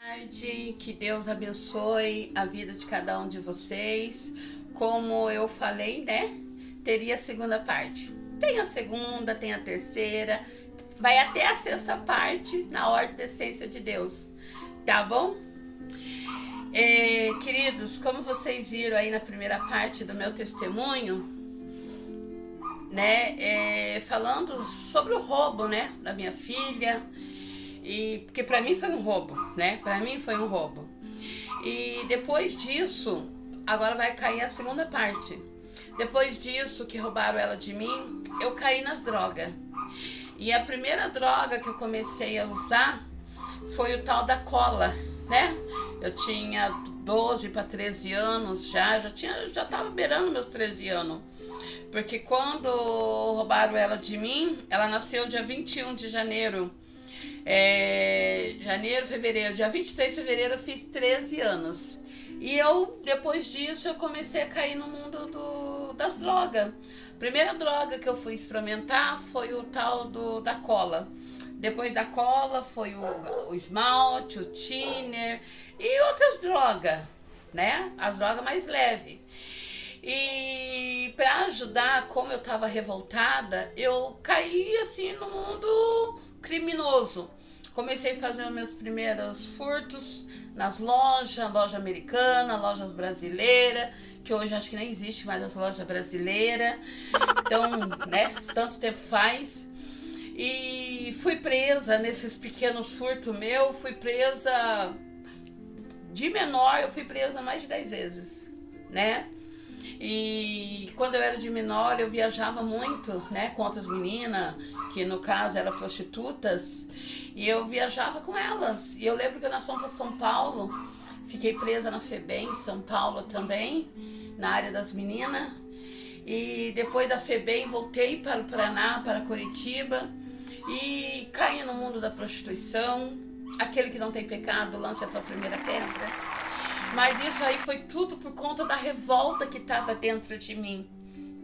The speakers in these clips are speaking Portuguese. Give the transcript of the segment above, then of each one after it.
Tarde, que Deus abençoe a vida de cada um de vocês. Como eu falei, né? Teria a segunda parte. Tem a segunda, tem a terceira, vai até a sexta parte na ordem da essência de Deus, tá bom? Queridos, como vocês viram aí na primeira parte do meu testemunho, né? Falando sobre o roubo, né? Da minha filha. E porque para mim foi um roubo, né? Para mim foi um roubo. E depois disso, agora vai cair a segunda parte. Depois disso que roubaram ela de mim, eu caí nas drogas. E a primeira droga que eu comecei a usar foi o tal da cola, né? Eu tinha 12 para 13 anos já tava beirando meus 13 anos. Porque quando roubaram ela de mim, ela nasceu dia 21 de janeiro. Janeiro, fevereiro, dia 23 de fevereiro eu fiz 13 anos. E depois disso, eu comecei a cair no mundo das drogas. A primeira droga que eu fui experimentar foi o tal da cola. Depois da cola foi o esmalte, o thinner e outras drogas, né? As drogas mais leves. E para ajudar, como eu estava revoltada, eu caí assim no mundo criminoso. Comecei a fazer os meus primeiros furtos nas loja americana, lojas brasileiras, que hoje acho que nem existe mais as lojas brasileiras. Então, né, tanto tempo faz. E fui presa nesses pequenos furtos meus, fui presa de menor, eu fui presa mais de 10 vezes, né? E quando eu era de menor, eu viajava muito, né, com outras meninas, que no caso eram prostitutas, e eu viajava com elas. E eu lembro que nós fomos para São Paulo, fiquei presa na FEBEM, em São Paulo também, na área das meninas. E depois da FEBEM voltei para o Paraná, para Curitiba, e caí no mundo da prostituição. Aquele que não tem pecado, lance a tua primeira pedra. Mas isso aí foi tudo por conta da revolta que estava dentro de mim.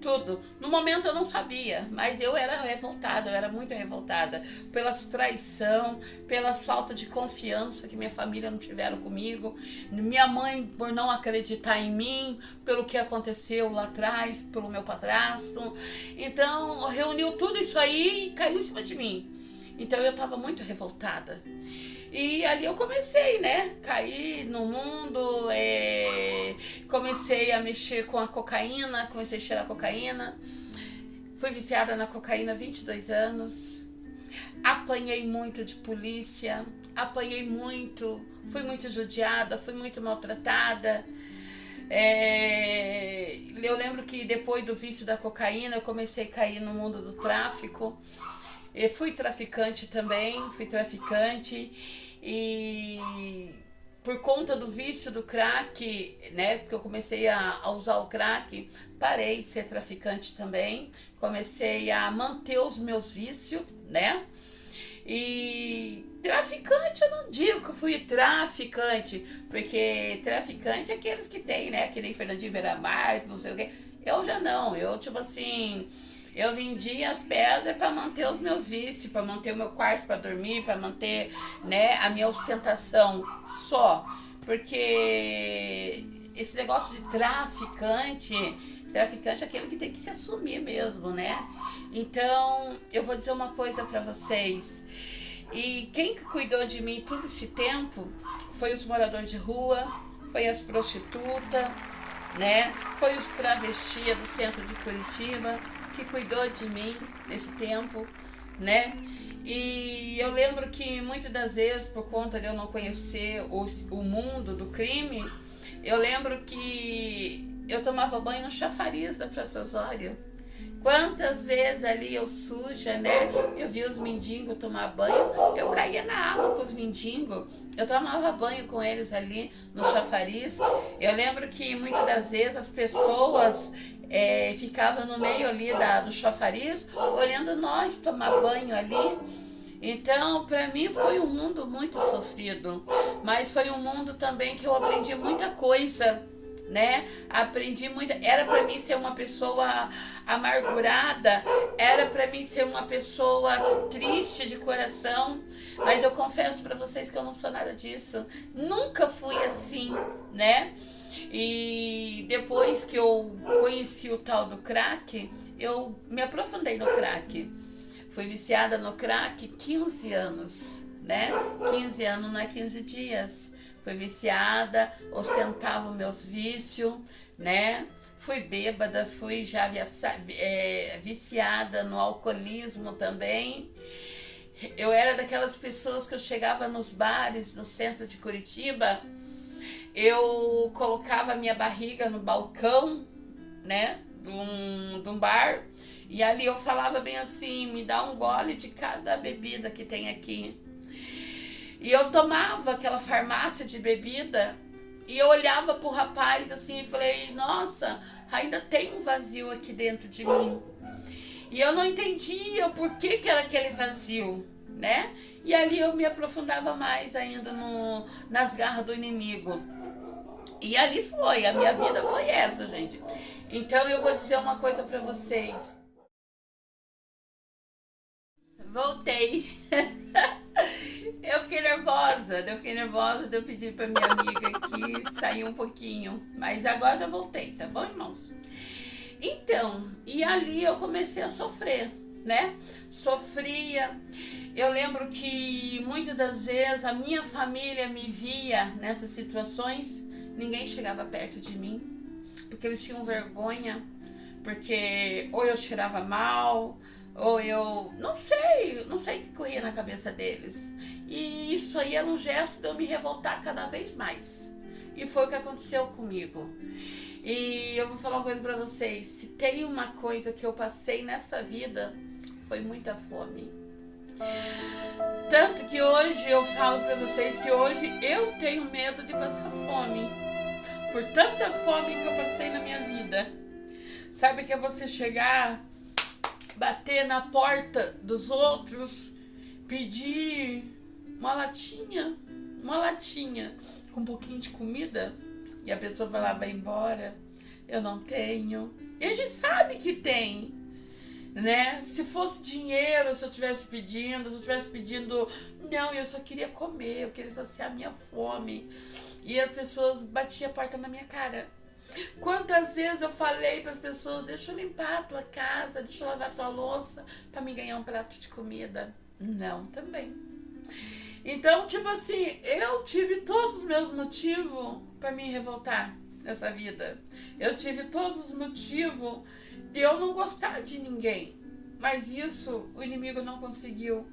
Tudo. No momento eu não sabia, mas eu era revoltada, eu era muito revoltada. Pelas traição, pelas falta de confiança que minha família não tiveram comigo. Minha mãe por não acreditar em mim, pelo que aconteceu lá atrás, pelo meu padrasto. Então, reuniu tudo isso aí e caiu em cima de mim. Então eu estava muito revoltada. E ali eu comecei, né? Caí no mundo, comecei a mexer com a cocaína, comecei a cheirar cocaína. Fui viciada na cocaína há 22 anos. Apanhei muito de polícia, apanhei muito, fui muito judiada, fui muito maltratada. Eu lembro que depois do vício da cocaína eu comecei a cair no mundo do tráfico. Eu fui traficante também, e por conta do vício do crack, né, que eu comecei a usar o crack, parei de ser traficante também, comecei a manter os meus vícios, né, e traficante eu não digo que eu fui traficante, porque traficante é aqueles que tem, né, que nem Fernandinho Beiramar, não sei o que, eu já não, eu tipo assim... Eu vendia as pedras para manter os meus vícios, para manter o meu quarto para dormir, para manter, né, a minha ostentação só. Porque esse negócio de traficante é aquele que tem que se assumir mesmo, né? Então, eu vou dizer uma coisa para vocês. E quem cuidou de mim todo esse tempo foi os moradores de rua, foi as prostitutas, né? Foi os travestis do centro de Curitiba que cuidou de mim nesse tempo, né? E eu lembro que muitas das vezes, por conta de eu não conhecer o mundo do crime, eu lembro que eu tomava banho no chafariz da Praça Osório. Quantas vezes ali eu suja, né? Eu via os mendigos tomar banho, eu caía na água com os mendigos, eu tomava banho com eles ali no chafariz. Eu lembro que muitas das vezes as pessoas ficavam no meio ali do chafariz, olhando nós tomar banho ali. Então, para mim foi um mundo muito sofrido, mas foi um mundo também que eu aprendi muita coisa, né? Aprendi muito. Era para mim ser uma pessoa amargurada, era para mim ser uma pessoa triste de coração, mas eu confesso para vocês que eu não sou nada disso. Nunca fui assim, né? E depois que eu conheci o tal do crack, eu me aprofundei no crack. Fui viciada no crack 15 anos, né? 15 anos não é 15 dias. Fui viciada, ostentava meus vícios, né? Fui bêbada, fui já viciada no alcoolismo também. Eu era daquelas pessoas que eu chegava nos bares no centro de Curitiba, eu colocava a minha barriga no balcão, né, de um bar, e ali eu falava bem assim, me dá um gole de cada bebida que tem aqui. E eu tomava aquela farmácia de bebida e eu olhava pro rapaz assim e falei, nossa, ainda tem um vazio aqui dentro de mim. E eu não entendia o porquê que era aquele vazio, né? E ali eu me aprofundava mais ainda nas garras do inimigo. E ali foi, a minha vida foi essa, gente. Então eu vou dizer uma coisa pra vocês. Voltei. Eu fiquei nervosa, eu pedi pra minha amiga aqui sair um pouquinho. Mas agora já voltei, tá bom, irmãos? Então, e ali eu comecei a sofrer, né? Sofria. Eu lembro que muitas das vezes a minha família me via nessas situações, ninguém chegava perto de mim, porque eles tinham vergonha, porque ou eu cheirava mal, ou eu não sei o que corria na cabeça deles. E isso aí era um gesto de eu me revoltar cada vez mais. E foi o que aconteceu comigo. E eu vou falar uma coisa pra vocês, se tem uma coisa que eu passei nessa vida, foi muita fome. Tanto que hoje eu falo pra vocês que hoje eu tenho medo de passar fome. Por tanta fome que eu passei na minha vida. Sabe que é você chegar, bater na porta dos outros, pedir uma latinha com um pouquinho de comida e a pessoa vai lá, vai embora. Eu não tenho. E a gente sabe que tem, né? Se fosse dinheiro, se eu tivesse pedindo, não, eu só queria comer, eu queria saciar a minha fome. E as pessoas batiam a porta na minha cara. Quantas vezes eu falei para as pessoas, deixa eu limpar a tua casa, deixa eu lavar a tua louça para me ganhar um prato de comida. Não, também. Então, tipo assim, eu tive todos os meus motivos para me revoltar nessa vida. Eu tive todos os motivos de eu não gostar de ninguém. Mas isso o inimigo não conseguiu.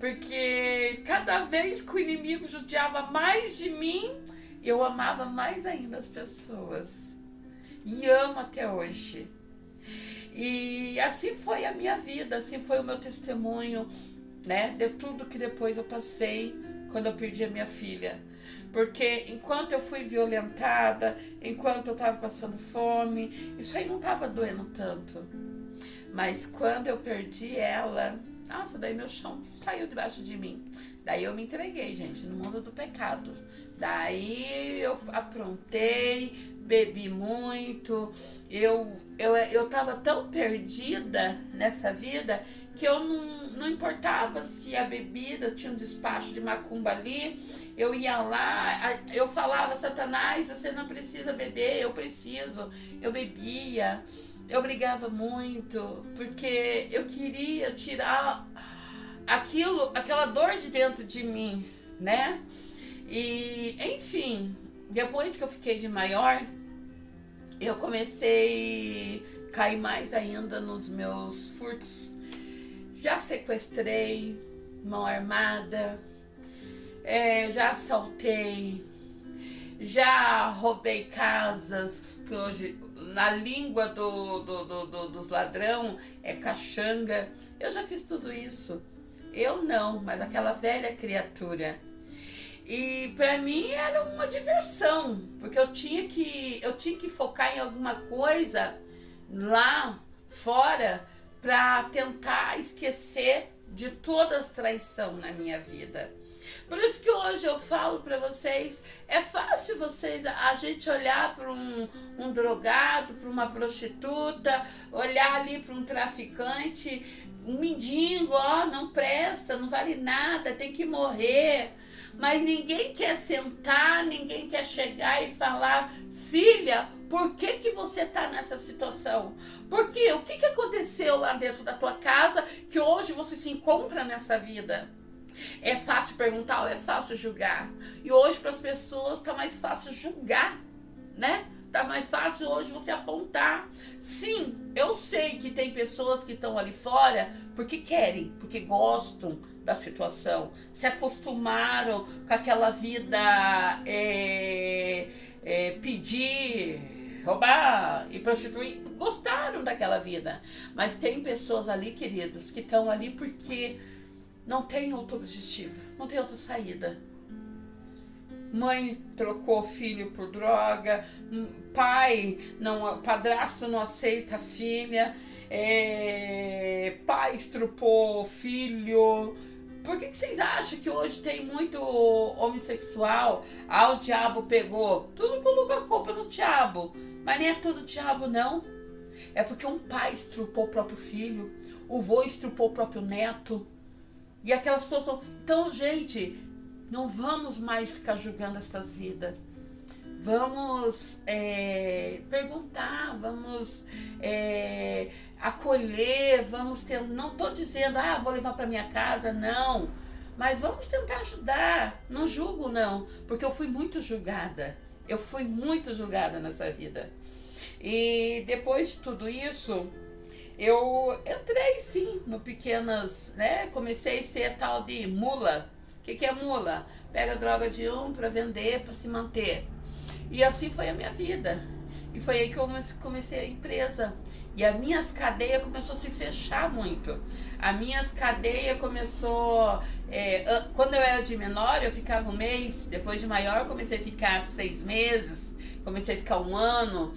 Porque cada vez que o inimigo judiava mais de mim, eu amava mais ainda as pessoas. E amo até hoje. E assim foi a minha vida, assim foi o meu testemunho, né? De tudo que depois eu passei quando eu perdi a minha filha. Porque enquanto eu fui violentada, enquanto eu estava passando fome, isso aí não estava doendo tanto. Mas quando eu perdi ela, nossa, daí meu chão saiu debaixo de mim. Daí eu me entreguei, gente, no mundo do pecado. Daí eu aprontei, bebi muito. Eu tava tão perdida nessa vida que eu não importava se a bebida tinha um despacho de macumba ali. Eu ia lá, eu falava, Satanás, você não precisa beber, eu preciso. Eu bebia. Eu brigava muito, porque eu queria tirar aquela dor de dentro de mim, né? E, enfim, depois que eu fiquei de maior, eu comecei a cair mais ainda nos meus furtos. Já sequestrei, mão armada, já assaltei, já roubei casas, que hoje na língua dos ladrão é caxanga. Eu já fiz tudo isso. Eu não, mas aquela velha criatura. E pra mim era uma diversão, porque eu tinha que focar em alguma coisa lá fora para tentar esquecer de toda a traição na minha vida. Por isso que hoje eu falo para vocês, é fácil a gente olhar para um drogado, para uma prostituta, olhar ali para um traficante, um mendigo, ó, não presta, não vale nada, tem que morrer. Mas ninguém quer sentar, ninguém quer chegar e falar, filha, por que você está nessa situação? Por quê? O que aconteceu lá dentro da tua casa que hoje você se encontra nessa vida? É fácil perguntar ou é fácil julgar? E hoje para as pessoas está mais fácil julgar, né? Tá mais fácil hoje você apontar. Sim, eu sei que tem pessoas que estão ali fora porque querem, porque gostam da situação, se acostumaram com aquela vida pedir, roubar e prostituir, gostaram daquela vida. Mas tem pessoas ali, queridos, que estão ali porque não tem outro objetivo, não tem outra saída. Mãe trocou filho por droga, padrasto não aceita a filha, pai estrupou filho. Por que vocês acham que hoje tem muito homossexual? O diabo pegou. Tudo coloca a culpa no diabo. Mas nem é tudo diabo, não. É porque um pai estrupou o próprio filho, o vô estrupou o próprio neto. E aquela situação. Então, gente, não vamos mais ficar julgando essas vidas. Vamos perguntar, vamos acolher, vamos ter. Não estou dizendo, vou levar para minha casa, não. Mas vamos tentar ajudar. Não julgo, não. Porque eu fui muito julgada. Eu fui muito julgada nessa vida. E depois de tudo isso, eu entrei sim no pequenas, né? Comecei a ser tal de mula. O que é mula? Pega droga de um para vender, para se manter. E assim foi a minha vida. E foi aí que eu comecei a empresa. E as minhas cadeias começou a se fechar muito. As minhas cadeias começou... quando eu era de menor, eu ficava um mês. Depois de maior, eu comecei a ficar 6 meses. Comecei a ficar 1 ano.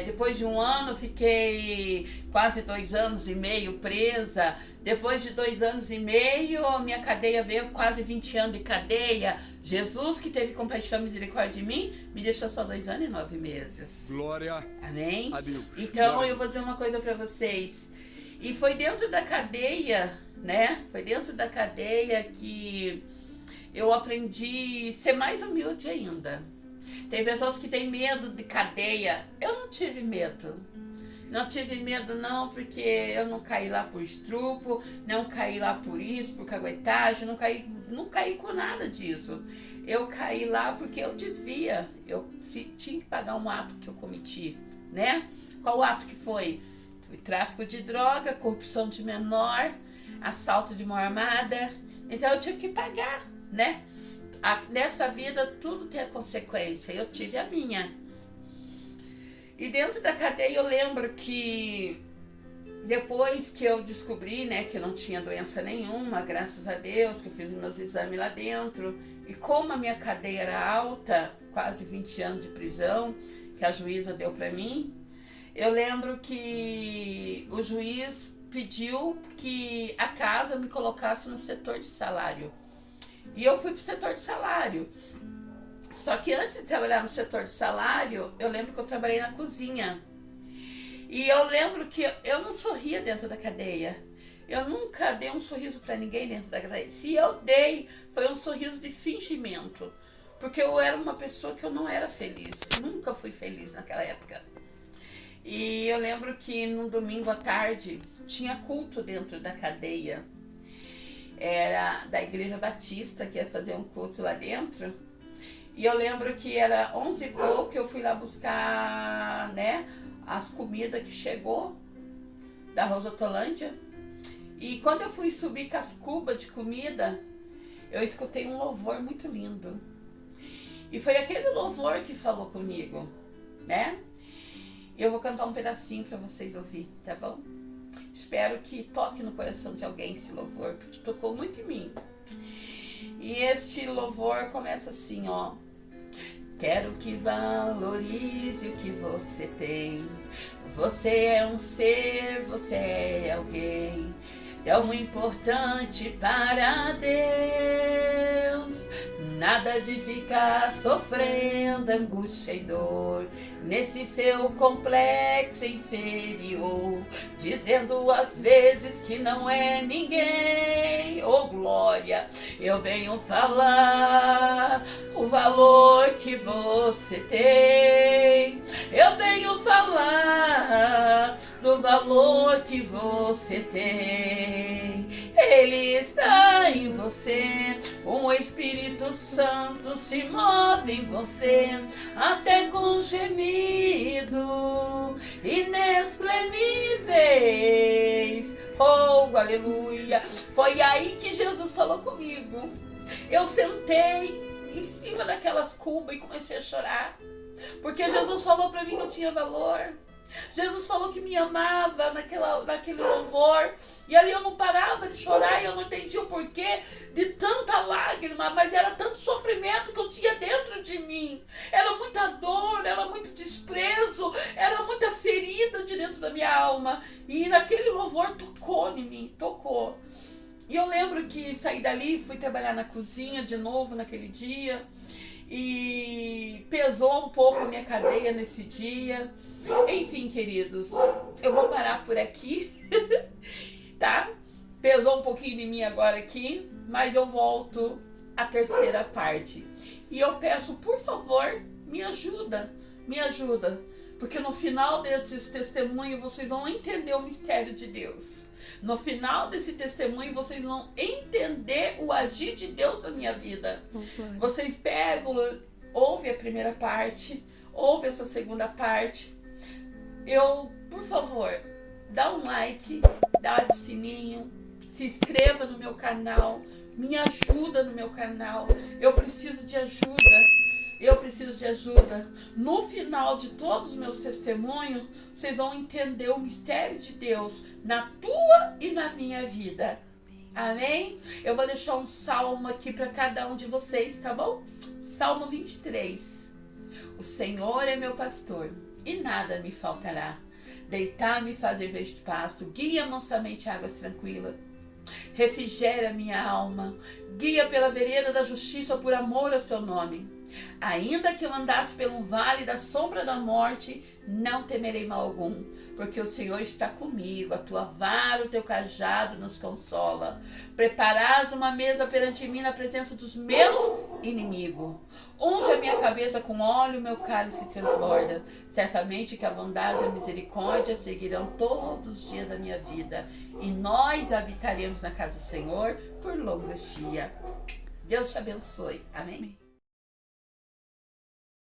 Depois de 1 ano, fiquei quase 2 anos e meio presa. Depois de 2 anos e meio, minha cadeia veio quase 20 anos de cadeia. Jesus, que teve compaixão e misericórdia de mim, me deixou só 2 anos e 9 meses. Glória. Amém? A Deus. Então, Glória. eu vou dizer uma coisa para vocês. E foi dentro da cadeia, né? Foi dentro da cadeia que eu aprendi a ser mais humilde ainda. Tem pessoas que têm medo de cadeia. Eu não tive medo. Não tive medo não, porque eu não caí lá por estrupo, não caí lá por isso, por caguetagem, não caí com nada disso. Eu caí lá porque eu devia, tinha que pagar um ato que eu cometi, né? Qual ato que foi? Foi tráfico de droga, corrupção de menor, assalto de mão armada. Então eu tive que pagar, né? Nessa vida tudo tem a consequência, eu tive a minha. E dentro da cadeia eu lembro que depois que eu descobri, né, que eu não tinha doença nenhuma, graças a Deus, que eu fiz meus exames lá dentro, e como a minha cadeia era alta, quase 20 anos de prisão, que a juíza deu para mim, eu lembro que o juiz pediu que a casa me colocasse no setor de salário. E eu fui pro setor de salário. Só que antes de trabalhar no setor de salário, eu lembro que eu trabalhei na cozinha. E eu lembro que eu não sorria dentro da cadeia. Eu nunca dei um sorriso para ninguém dentro da cadeia. Se eu dei, foi um sorriso de fingimento. Porque eu era uma pessoa que eu não era feliz. Nunca fui feliz naquela época. E eu lembro que no domingo à tarde tinha culto dentro da cadeia. Era da Igreja Batista, que ia fazer um culto lá dentro. E eu lembro que era 11 e pouco, eu fui lá buscar, né, as comidas que chegou da Rosotolândia. E quando eu fui subir com as cubas de comida, eu escutei um louvor muito lindo. E foi aquele louvor que falou comigo, né? Eu vou cantar um pedacinho para vocês ouvirem, tá bom? Espero que toque no coração de alguém esse louvor, porque tocou muito em mim. E este louvor começa assim, ó. Quero que valorize o que você tem. Você é um ser, você é alguém. tão importante para Deus. Nada de ficar sofrendo angústia e dor nesse seu complexo inferior, dizendo às vezes que não é ninguém. Oh glória, eu venho falar o valor que você tem. Eu venho falar do valor que você tem. Ele está em você, o Espírito Santo se move em você, até com gemido inexprimíveis. Oh, aleluia! Foi aí que Jesus falou comigo. Eu sentei em cima daquelas cubas e comecei a chorar, porque Jesus falou para mim que eu tinha valor. Jesus falou que me amava naquele louvor. E ali eu não parava de chorar e eu não entendia o porquê de tanta lágrima, mas era tanto sofrimento que eu tinha dentro de mim. Era muita dor, era muito desprezo, era muita ferida de dentro da minha alma. E naquele louvor tocou em mim, tocou. E eu lembro que saí dali, fui trabalhar na cozinha de novo naquele dia. E pesou um pouco a minha cadeia nesse dia. Enfim, queridos, eu vou parar por aqui, tá? Pesou um pouquinho de mim agora aqui, mas eu volto à terceira parte. E eu peço, por favor, me ajuda, porque no final desses testemunhos vocês vão entender o mistério de Deus. No final desse testemunho vocês vão entender o agir de Deus na minha vida. Vocês pegam, ouve a primeira parte, ouve essa segunda parte. Por favor, dá um like, dá o sininho, se inscreva no meu canal, me ajuda no meu canal. Eu preciso de ajuda. No final de todos os meus testemunhos, vocês vão entender o mistério de Deus na tua e na minha vida. Amém? Eu vou deixar um salmo aqui para cada um de vocês, tá bom? Salmo 23. O Senhor é meu pastor e nada me faltará. Deitar-me e fazer verde de pasto, guia mansamente águas tranquilas. Refrigera minha alma, guia pela vereda da justiça por amor ao seu nome. Ainda que eu andasse pelo vale da sombra da morte, não temerei mal algum, porque o Senhor está comigo, a tua vara, o teu cajado nos consola. Preparás uma mesa perante mim na presença dos meus inimigos. Unge a minha cabeça com óleo, meu cálice transborda. Certamente que a bondade e a misericórdia seguirão todos os dias da minha vida, e nós habitaremos na casa do Senhor por longos dias. Deus te abençoe. Amém?